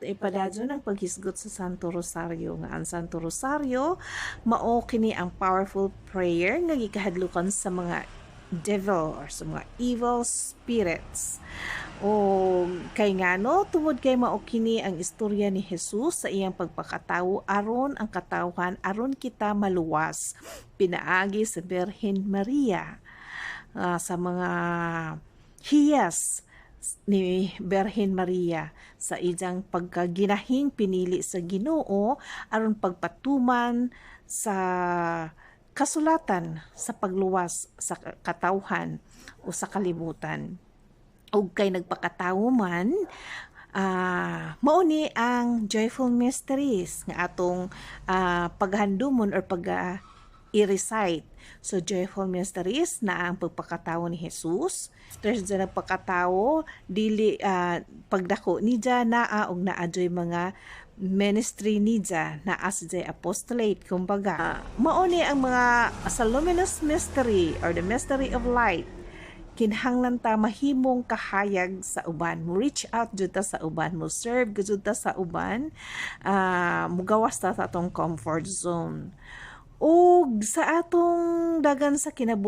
Ipadadyo ng paghisgot sa Santo Rosario nga ang Santo Rosario mao kini ang powerful prayer nga gikahadlukan sa mga devil or sa mga evil spirits. O kay ngano tungod kay mao kini ang istorya ni Jesus sa iyang pagpakatawo aron ang katawhan aron kita maluwas pinaagi sa Birhen Maria sa mga hiyas ni Birhen Maria sa iyang pagkaginahing pinili sa Ginoo aron pagpatuman sa kasulatan sa pagluwas sa katawhan o sa kalibutan. Ug kay nagpakatawo man, mao ni ang joyful mysteries nga atong paghandumon or i-recite. So, joyful mysteries na ang pagpakatawo ni Jesus. There's dyan nagpakatawo, dili pagdako ni dyan naa og naadyoy mga ministry ni dyan na as the apostolate. Kumbaga, mao ni ang mga sa luminous mystery or the mystery of light kinahanglan ta mahimong kahayag sa uban, mo reach out jud ta sa uban, mo serve jud ta sa uban, mugawas ta sa atong comfort zone ug sa atong dagan sa kinabuhi